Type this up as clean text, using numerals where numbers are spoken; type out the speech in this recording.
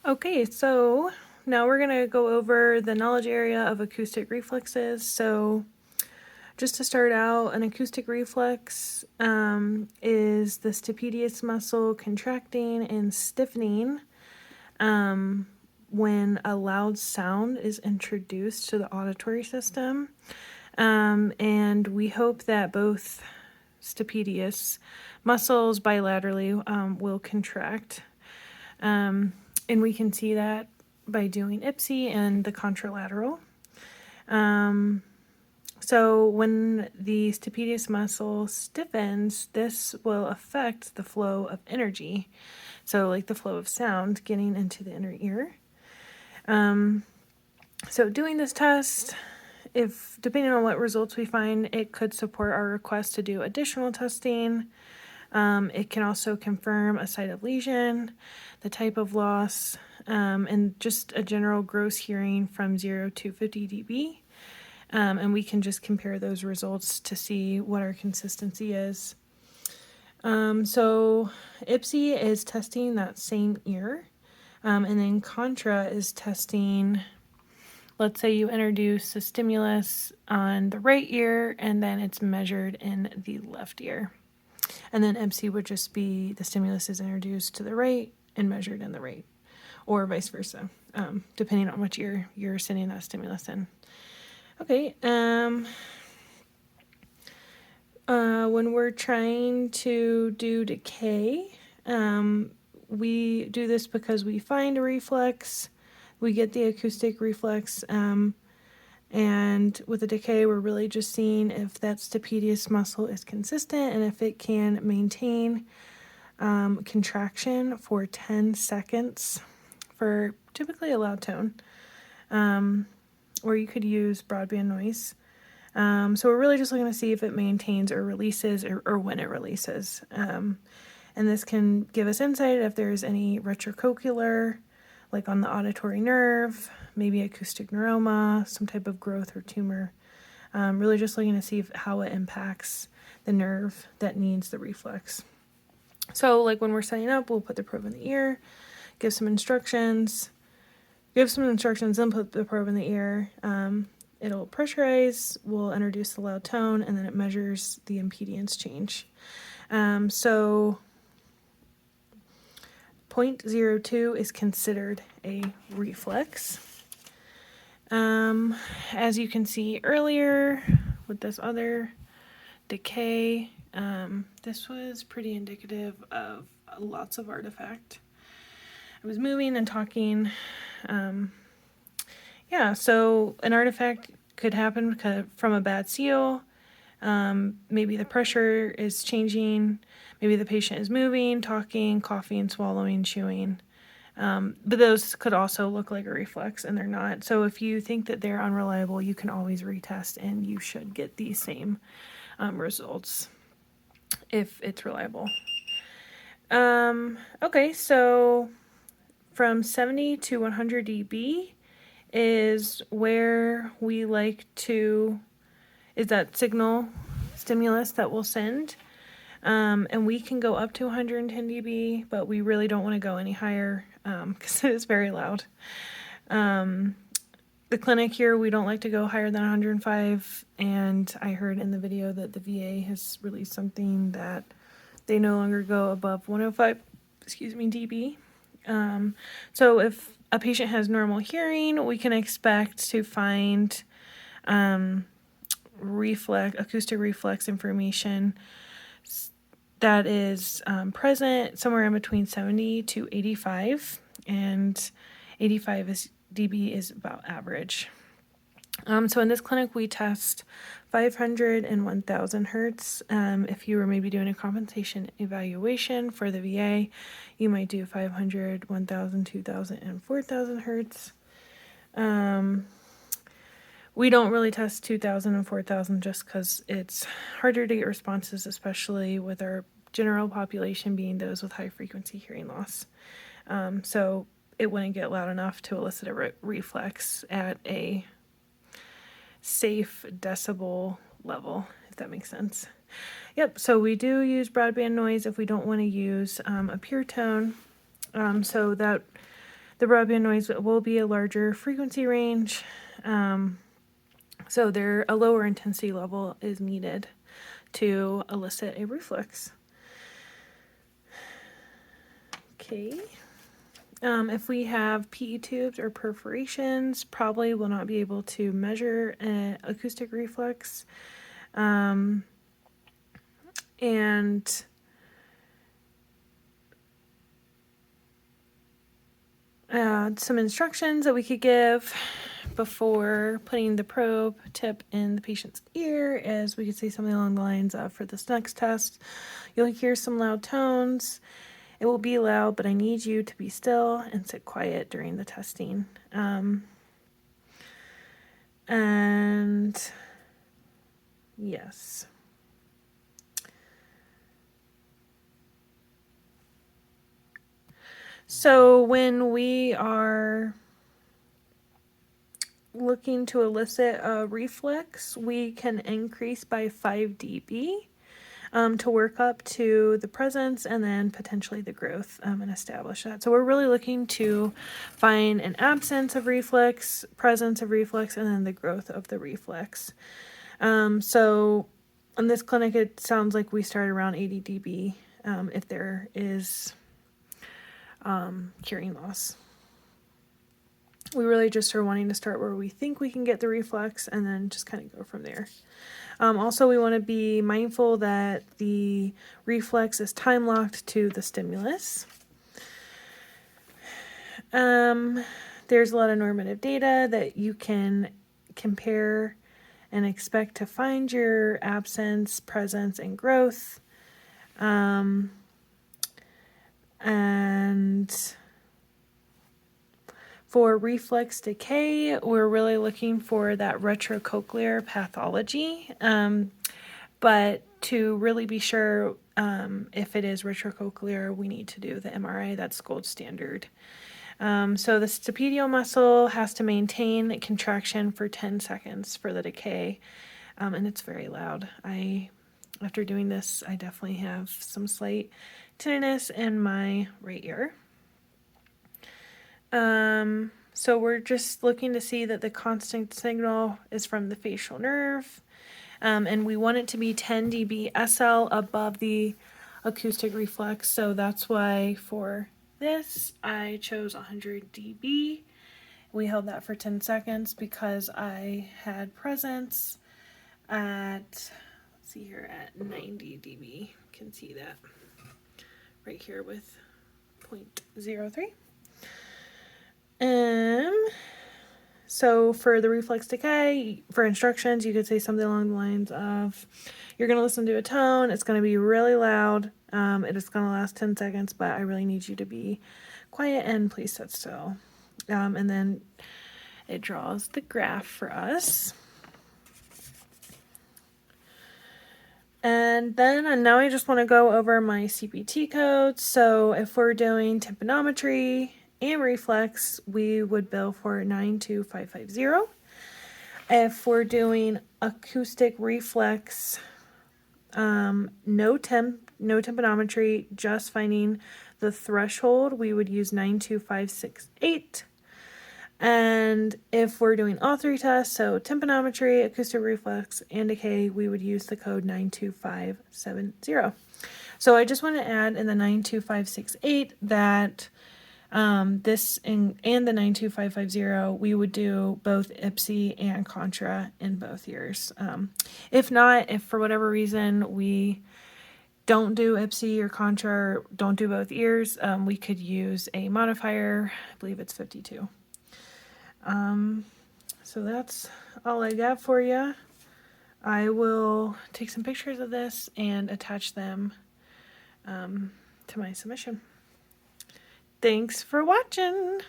Okay, so now we're going to go over the knowledge area of acoustic reflexes. So just to start out, an acoustic reflex is the stapedius muscle contracting and stiffening when a loud sound is introduced to the auditory system. And we hope that both stapedius muscles bilaterally will contract. And we can see that by doing IPSI and the contralateral. So when the stapedius muscle stiffens, this will affect the flow of energy. So like the flow of sound getting into the inner ear. So doing this test, if depending on what results we find, it could support our request to do additional testing. It can also confirm a site of lesion, the type of loss, and just a general gross hearing from 0 to 50 dB. And we can just compare those results to see what our consistency is. So IPSI is testing that same ear, and then contra is testing, let's say you introduce a stimulus on the right ear and then it's measured in the left ear. And then MC would just be the stimulus is introduced to the right and measured in the right, or vice versa, depending on which ear you're sending that stimulus in. Okay, when we're trying to do decay, we do this because we find a reflex, we get the acoustic reflex, and with the decay, we're really just seeing if that stapedius muscle is consistent and if it can maintain contraction for 10 seconds for typically a loud tone. Or you could use broadband noise. So we're really just looking to see if it maintains or releases or when it releases. And this can give us insight if there's any retrocochlear, like on the auditory nerve, maybe acoustic neuroma, some type of growth or tumor. Really just looking to see how it impacts the nerve that needs the reflex. So like when we're setting up, we'll put the probe in the ear, give some instructions, then put the probe in the ear. It'll pressurize, we'll introduce the loud tone, and then it measures the impedance change. So 0.02 is considered a reflex. As you can see earlier with this other decay, this was pretty indicative of lots of artifact. I was moving and talking. So an artifact could happen from a bad seal. Maybe the pressure is changing. Maybe the patient is moving, talking, coughing, swallowing, chewing. But those could also look like a reflex, and they're not. So if you think that they're unreliable, you can always retest, and you should get the same results if it's reliable. Okay, so from 70 to 100 dB is where we like to, is that signal stimulus that we'll send. And we can go up to 110 dB, but we really don't want to go any higher because it is very loud. The clinic here, we don't like to go higher than 105, and I heard in the video that the VA has released something that they no longer go above 105, dB. So if a patient has normal hearing, we can expect to find acoustic reflex information that is present somewhere in between 70 to 85, and 85 dB is about average. So in this clinic, we test 500 and 1000 hertz. If you were maybe doing a compensation evaluation for the VA, you might do 500, 1000, 2000, and 4000 hertz. We don't really test 2000 and 4000 just because it's harder to get responses, especially with our general population being those with high frequency hearing loss. So it wouldn't get loud enough to elicit a reflex at a safe decibel level, if that makes sense. Yep, so we do use broadband noise if we don't want to use a pure tone. So that The broadband noise will be a larger frequency range, so a lower intensity level is needed to elicit a reflex. Okay. If we have PE tubes or perforations, probably will not be able to measure an acoustic reflex. And some instructions that we could give before putting the probe tip in the patient's ear is we could say something along the lines of, for this next test, you'll hear some loud tones. It will be loud, but I need you to be still and sit quiet during the testing. And yes. So when we are looking to elicit a reflex, we can increase by 5 dB to work up to the presence and then potentially the growth and establish that. So we're really looking to find an absence of reflex, presence of reflex, and then the growth of the reflex. So in this clinic, it sounds like we start around 80 dB if there is hearing loss. We really just are wanting to start where we think we can get the reflex and then just kind of go from there. Also, we want to be mindful that the reflex is time locked to the stimulus. There's a lot of normative data that you can compare and expect to find your absence, presence, and growth. And for reflex decay, we're really looking for that retrocochlear pathology. But to really be sure if it is retrocochlear, we need to do the MRI. That's gold standard. So the stapedial muscle has to maintain contraction for 10 seconds for the decay, and it's very loud. After doing this, I definitely have some slight tinnitus in my right ear. So we're just looking to see that the constant signal is from the facial nerve, and we want it to be 10 dB SL above the acoustic reflex. So that's why for this, I chose 100 dB. We held that for 10 seconds because I had presence at, let's see here, at 90 dB. You can see that right here with 0.03. So for the reflex decay, for instructions, you could say something along the lines of, you're going to listen to a tone, it's going to be really loud, it is going to last 10 seconds, but I really need you to be quiet and please sit still. And then it draws the graph for us. And now I just want to go over my CPT codes. So if we're doing tympanometry and reflex, we would bill for 92550. If we're doing acoustic reflex, no tympanometry, just finding the threshold, we would use 92568. And if we're doing all three tests, so tympanometry, acoustic reflex, and decay, we would use the code 92570. So I just want to add in the 92568 that this and the 92550, we would do both IPSI and contra in both ears. If not, if for whatever reason we don't do IPSI or contra, or don't do both ears, we could use a modifier. I believe it's 52. So that's all I got for you. I will take some pictures of this and attach them to my submission. Thanks for watching.